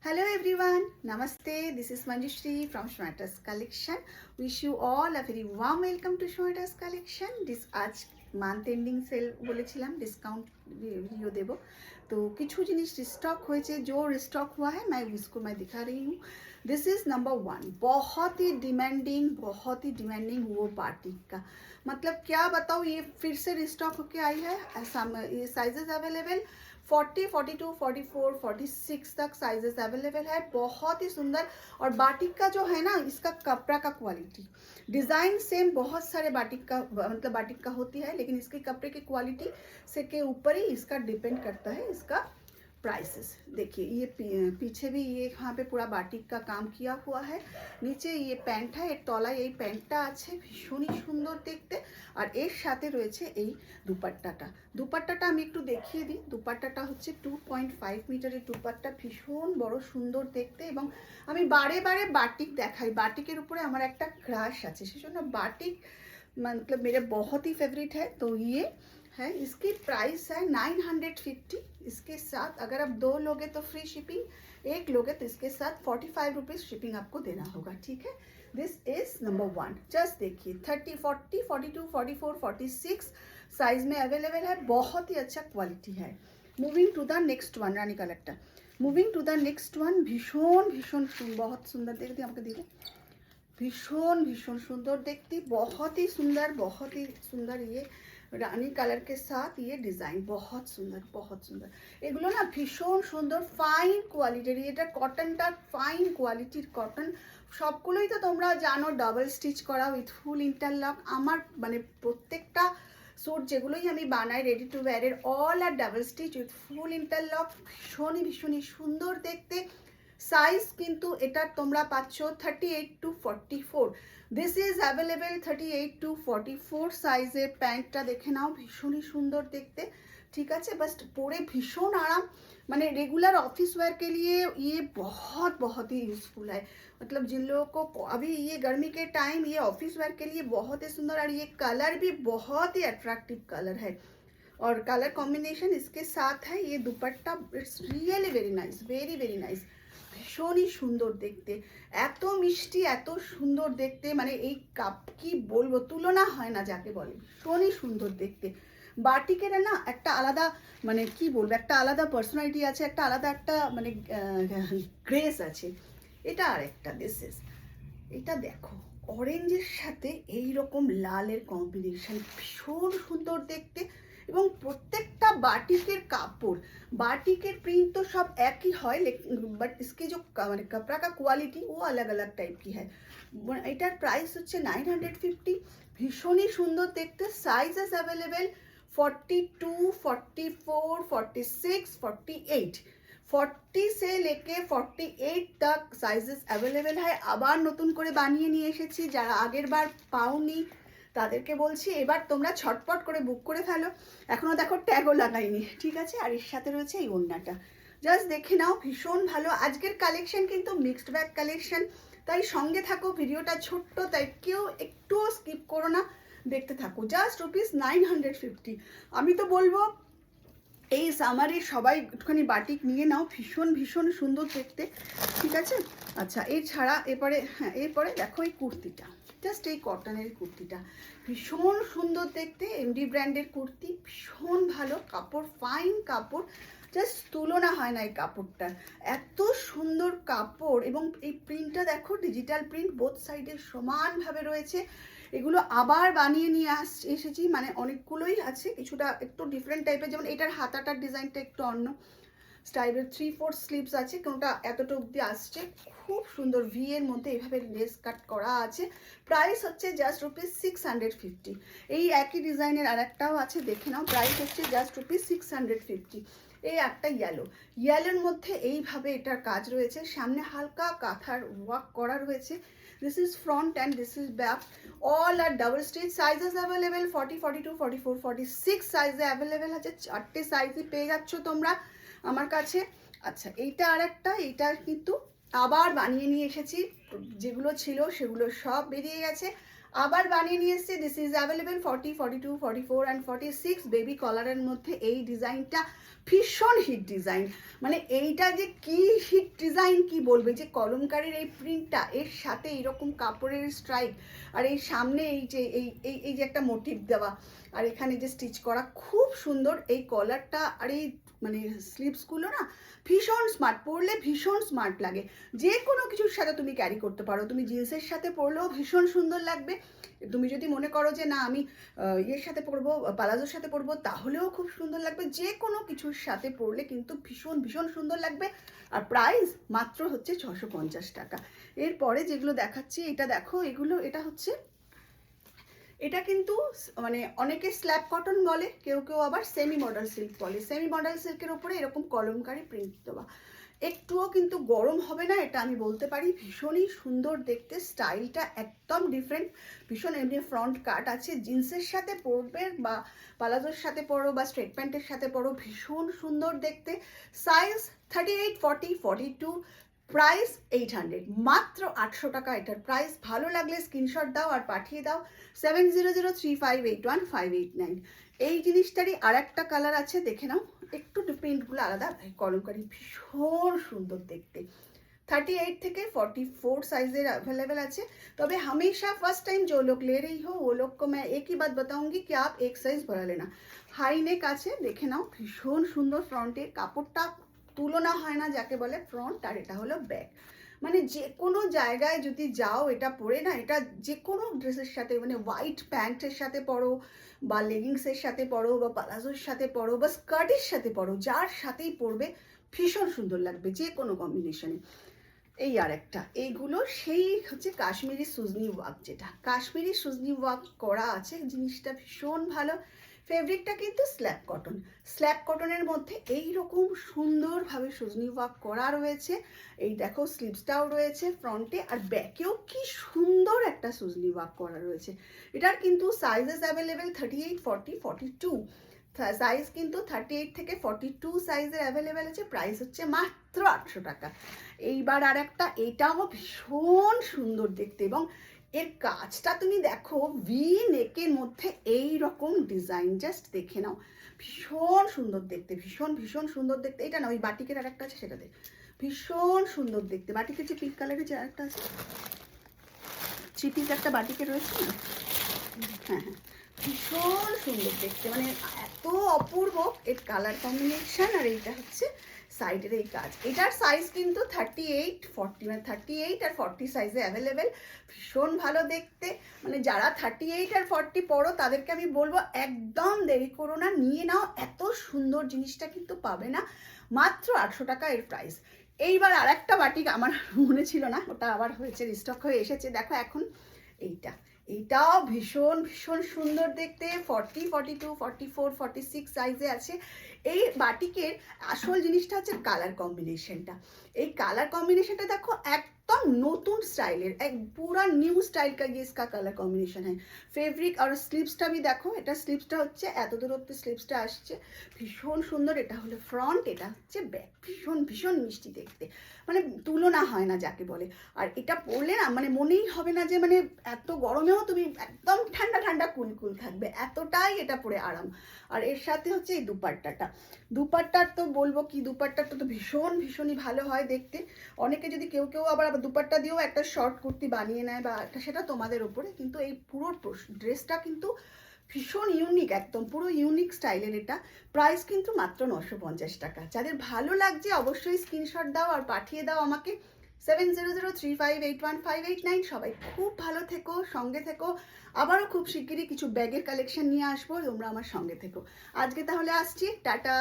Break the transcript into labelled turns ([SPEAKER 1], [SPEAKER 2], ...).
[SPEAKER 1] Hello everyone, Namaste. This is Manjushri from Shmatas Collection. Wish you all a very warm welcome to Shmatas Collection. This आज month ending sale बोलेছিলাम discount video देबो तो কিছু জিনিস restock হয়েছে जो restock हुआ है मैं दिखा रही हूँ. This is number 1. बहुत ही डिमांडिंग वो बाटिक का मतलब क्या बताओ, ये फिर से रिस्टॉक होके आई है. ये साइजेस अवेलेबल 40, 42, 44, 46 तक साइजेस अवेलेबल है. बहुत ही सुंदर. और बाटिक का जो है ना, इसका कपड़ा का क्वालिटी, डिज़ाइन सेम बहुत सारे बाटिक का मतलब बाटिक का होती है, लेकिन इसके कपड़े की क्वालिटी से के ऊपर ही इसका डिपेंड करता है इसका प्राइसेस. देखिए ये पीछे भी ये यहाँ पे पूरा बाटिक का काम किया हुआ है. नीचे ये প্যান্ট है, এর তলায় এই প্যান্টটা আছে, ভীষণই সুন্দর দেখতে. আর এর সাথে রয়েছে এই দুপাট্টাটা আমি একটু দেখিয়ে দিই. দুপাট্টাটা হচ্ছে 2.5 মিটারের দুপাট্টা, ভীষণ বড় সুন্দর দেখতে. এবং আমি বারে বারে বাটিক দেখাই, বাটিকের উপরে আমার একটা ক্রাশ আছে, সেজন্য বাটিক मतलब मेरे बहुत ही फेवरेट है. तो ये है, इसकी प्राइस है 950. इसके साथ अगर आप 2 लोगे तो फ्री शिपिंग, 1 लोगे तो इसके साथ 45 रुपीज़ शिपिंग आपको देना होगा. ठीक है. This is number 1. जस्ट देखिए 30, 40, 42, 44, 46 साइज में अवेलेबल है. बहुत ही अच्छा क्वालिटी है. Moving to the next one, रानी कलरটা. Moving to the next one. भीषण बहुत सुंदर देखते আমাকে দিলে, भीषण सुंदर देखती, बहुत ही सुंदर. ये रानी कलर के साथ ये डिजाइन बहुत सुंदर. এগুলো না ভীষণ সুন্দর, ফাইন কোয়ালিটির. এটা কটনটা ফাইন কোয়ালিটির কটন. সবগুলোই তো তোমরা জানো ডাবল স্টিচ করা উইথ ফুল ইন্টারলক. আমার মানে প্রত্যেকটা স্যুট যেগুলোই আমি বানাই রেডি টু ওয়্যারের, all R double stitch with full interlock. ভীষণই সুন্দর দেখতে. সাইজ কিন্তু এটা তোমরা পাচ্ছ 38 to 44. This is available 38 to 44 সাইজের. প্যান্টটা দেখে নাও, ভীষণই সুন্দর দেখতে. ठीक है, बस पूरे भीषण आराम, माने रेगुलर ऑफिस वेयर के लिए ये बहुत ही यूजफुल है. मतलब जिन लोगों को अभी ये गर्मी के टाइम ये ऑफिस वेयर के लिए बहुत ही सुंदर. और ये कलर भी बहुत ही अट्रैक्टिव कलर है और कलर कॉम्बिनेशन इसके साथ है. ये दुपट्टा इट्स रियली वेरी नाइस. ভীষণই সুন্দর দেখতে, এত মিষ্টি, এত সুন্দর দেখতে, মানে এই কাপ কি বলবো, তুলনা হয় না যাকে বলে. ভীষণই সুন্দর দেখতে. বাটিকের না একটা আলাদা মানে কি বলবো, একটা আলাদা পার্সোনালিটি আছে, একটা আলাদা একটা মানে গ্রেস আছে. এটা আরেকটা এটা দেখো, অরেঞ্জের সাথে এই রকম লালের কম্বিনেশন, ভীষণ সুন্দর দেখতে. এবং প্রত্যেকটা বাটিকের কাপড়, বাটিকের প্রিंट तो सब एक ही है, लेकिन बट इसके जो মানে कपड़ा का क्वालिटी वो अलग टाइप की है. এটার প্রাইস হচ্ছে 950. ভীষণই সুন্দর দেখতে. Sizes available 42, 44, 46, 48. 40 से लेके 48 तक সাইজেস अवेलेबल है. আবার নতুন করে বানিয়ে নিয়ে এসেছি, যারা আগের বার পাওনি তাদেরকে বলছি এবার তোমরা ছটপট করে বুক করে ফেলো. এখনো দেখো ট্যাগও লাগাইনি. ঠিক আছে. আর এর সাথে রয়েছে এই ওড়নাটা, জাস্ট দেখে নাও, ভীষণ ভালো. আজকের কালেকশন কিন্তু মিক্সড ব্যাগ কালেকশন, তাই সঙ্গে থাকো. ভিডিওটা ছোট্ট, তাই কেউ একটুও স্কিপ করো না, দেখতে থাকো. জাস্ট ₹950. আমি তো বলবো এই সামারে সবাই একটুখানি বাটিক নিয়ে নাও, ভীষণ সুন্দর দেখতে. ঠিক আছে. আচ্ছা, এছাড়া এরপরে দেখো এই কুর্তিটা, জাস্ট এই কটনের কুর্তিটা ভীষণ সুন্দর দেখতে. এমডি ব্র্যান্ডের কুর্তি, ভীষণ ভালো কাপড়, ফাইন কাপড়, জাস্ট তুলনা হয় না এই কাপড়টার. এত সুন্দর কাপড়. এবং এই প্রিন্টটা দেখো, ডিজিটাল প্রিন্ট, বোথ সাইডের সমানভাবে রয়েছে. এগুলো আবার বানিয়ে নিয়ে এসেছি, মানে অনেকগুলোই আছে, কিছুটা একটু ডিফারেন্ট টাইপের. যেমন এটার হাতাটার ডিজাইনটা একটু অন্য স্টাইলের, 3/4 স্লিভস আছে, কোনটা এতটা অবধি আসছে, খুব সুন্দর ভি এর মধ্যে এইভাবে লেস কাট করা আছে. প্রাইস হচ্ছে জাস্ট ₹650. এই একই ডিজাইনের আর একটাও আছে, দেখে নাও. প্রাইস হচ্ছে জাস্ট ₹650. এই একটা ইয়েলোর মধ্যে এইভাবে এটার কাজ রয়েছে, সামনে হালকা কাঁথার ওয়ার্ক করা রয়েছে. This is front and this is back. All R double stitch. Sizes available 40, 42, 44, 46 সাইজে অ্যাভেলেবেল আছে. 4টে সাইজই পেয়ে যাচ্ছ তোমরা আমার কাছে. আচ্ছা, এইটা আরেকটা, এইটা কিন্তু আবার বানিয়ে নিয়ে এসেছি, যেগুলো ছিল সেগুলো সব বেরিয়ে গেছে, আবার বানিয়ে নিয়ে এসেছি। This is available 40, 42, 44 and 46 baby কলারের মধ্যে। এই ডিজাইনটা ভীষণ হিট ডিজাইন, মানে এইটা যে কি হিট ডিজাইন কি বলবে, যে কলমকারীর এই প্রিন্টটা, এর সাথে এইরকম কাপড়ের স্ট্রাইপ, আর এই সামনে এই যে এই যে একটা মোটিভ দেওয়া, আর এখানে যে স্টিচ করা, খুব সুন্দর এই কলারটা। আর এই মানে স্লিভসগুলো না ভীষণ স্মার্ট, পরলে ভীষণ স্মার্ট লাগে। যে কোনো কিছুর সাথে তুমি ক্যারি করতে পারো, তুমি জিন্সের সাথে পরলেও ভীষণ সুন্দর লাগবে। তুমি যদি মনে করো যে না আমি ইয়ের সাথে পরবো, পালাজোর সাথে পরবো, তাহলেও খুব সুন্দর লাগবে। যে কোনো কিছুর সাথে পরলে কিন্তু ভীষণ ভীষণ সুন্দর লাগবে। আর প্রাইস মাত্র হচ্ছে 650 টাকা। এরপরে যেগুলো দেখাচ্ছি, এটা দেখো, এটা হচ্ছে, এটা কিন্তু মানে অনেকে স্ল্যাব কটন বলে, কেউ কেউ আবার সেমি মডেল সিল্ক বলে। সেমি মডেল সিল্কের ওপরে এরকম কলমকারি প্রিন্ট দেওয়া, একটুও কিন্তু গরম হবে না, এটা আমি বলতে পারি। ভীষণই সুন্দর দেখতে, স্টাইলটা একদম ডিফারেন্ট, ভীষণ। এমনি ফ্রন্ট কাট আছে, জিন্সের সাথে পরবে বা পালাজোর সাথে পরো বা স্ট্রেট প্যান্টের সাথে পরো, ভীষণ সুন্দর দেখতে। সাইজ 38, 40, 42, প্রাইস 800, মাত্র 800 টাকা এটার প্রাইস। ভালো লাগলে স্ক্রিনশট দাও আর পাঠিয়ে দাও 7003581589। এই জিনিসটারই আর একটা কালার আছে, দেখে নাও, একটু প্রিন্টগুলো আলাদা, কলমকারি ভীষণ সুন্দর দেখতে। 38 থেকে 44 साइजेर अवेलेबल আছে। তবে हमेशा फर्स्ट टाइम जो लोग ले रही हो वो लोग को मैं एक ही बात बताऊंगी कि आप एक साइज बढ़ा लेना। হাই নেক আছে, দেখে নাও, ভীষণ সুন্দর। ফ্রন্টে কাপড়টা তুলনা হয় না যাকে বলে, ফ্রন্ট আর এটা হলো ব্যাক। মানে যে কোনো জায়গায় যদি যাও এটা পরে না, এটা যে কোনো ড্রেসের সাথে, মানে হোয়াইট প্যান্টের সাথে পরো বা লেগিংসের সাথে পরো বা পালাজোর সাথে পরো বা স্কার্টের সাথে পরো, যার সাথেই পরবে ভীষণ সুন্দর লাগবে যে কোনো কম্বিনেশনে। এই আর একটা, এইগুলো সেই হচ্ছে কাশ্মীরি সুজনি ওয়ার্ক, যেটা কাশ্মীরি সুজনি ওয়ার্ক করা আছে, জিনিসটা ভীষণ ভালো। ফেব্রিকটা কিন্তু স্ল্যাব কটন, স্ল্যাব কটনের মধ্যে এই রকম সুন্দরভাবে সুজনি ওয়ার্ক করা রয়েছে। এই দেখো স্লিভসটাও রয়েছে ফ্রন্টে, আর ব্যাকেও কি সুন্দর একটা সুজনি ওয়ার্ক করা রয়েছে। এটার কিন্তু সাইজেস অ্যাভেলেবেল 38, 40, 42। সাইজ কিন্তু 38 থেকে 42 সাইজের অ্যাভেলেবেল আছে। প্রাইস হচ্ছে মাত্র 800 টাকা। এইবার আর একটা, এটাও ভীষণ সুন্দর দেখতে, এবং এর কাজটা তুমি দেখো, ভি নেকের মধ্যে এই রকম ডিজাইন, জাস্ট দেখে নাও, ভীষণ সুন্দর দেখতে, ভীষণ ভীষণ সুন্দর দেখতে। এটা না, ওই বাটিকের আর একটা আছে সেটাতে, ভীষণ সুন্দর দেখতে। বাটিকের যে পিঙ্ক কালারের যে আরেকটা আছে, চিপিক একটা বাটিকের রয়েছে না, হ্যাঁ হ্যাঁ, ভীষণ সুন্দর দেখতে, মানে এত অপূর্ব এর কালার কম্বিনেশন। আর এইটা হচ্ছে সাইডের এই কাজ। এটার সাইজ কিন্তু 38, 40, মানে 38 আর 40 সাইজে অ্যাভেলেবেল। ভীষণ ভালো দেখতে, মানে যারা 38 আর 40 পড়ো তাদেরকে আমি বলবো একদম দেরি করো না, নিয়ে নাও। এত সুন্দর জিনিসটা কিন্তু পাবে না, মাত্র 800 টাকা এর প্রাইস। এইবার আর একটা বাটিক আমার মনে ছিল না, ওটা আবার হয়েছে, রিস্টক হয়ে এসেছে। দেখো এখন এইটাও ভীষণ ভীষণ সুন্দর দেখতে। 40, 42, 44, 46 সাইজে আছে। এই বাটিকের আসল জিনিসটা হচ্ছে কালার কম্বিনেশনটা। এই কালার কম্বিনেশনটা দেখো, एकदम नतून स्टाइल एक पूरा न्यू स्टाइल का ये इसका कलर कॉम्बिनेशन है। फैब्रिक और स्लीव्सटा भी देखो, এটা স্লিভসটা হচ্ছে এত দূর অবধি স্লিভসটা আসছে, ভীষণ সুন্দর। এটা হলো ফ্রন্ট, এটা হচ্ছে ব্যাক, ভীষণ ভীষণ মিষ্টি দেখতে, মানে তুলনা হয় না যাকে বলে। আর এটা পরলে না মানে মনেই হবে না যে মানে এত গরমেও তুমি একদম ঠান্ডা ঠান্ডা কুল কুল থাকবে, এতটাই এটা পরে আরাম। আর এর সাথে হচ্ছে এই দুপাট্টাটা, দুপাট্টার তো বলবো কি, দুপাট্টাটা তো ভীষণ ভীষণই ভালো হয় দেখতে। অনেকে যদি কেউ কেউ আবার দুপাট্টা দিয়েও একটা শর্ট কুর্তি বানিয়ে নেয় বা একটা, সেটা তোমাদের উপরে। কিন্তু এই পুরো ড্রেসটা কিন্তু ভীষণ ইউনিক, একদম পুরো ইউনিক স্টাইলের। এটা প্রাইস কিন্তু মাত্র 950 টাকা। যাদের ভালো লাগছে অবশ্যই স্ক্রিনশট দাও আর পাঠিয়ে দাও আমাকে 7003581589। সবাই খুব ভালো থেকো, সঙ্গে থেকো। আবারও খুব শিগগিরই কিছু ব্যাগের কালেকশন নিয়ে আসবো, তোমরা আমার সঙ্গে থেকো। আজকে তাহলে আসছি, টাটা।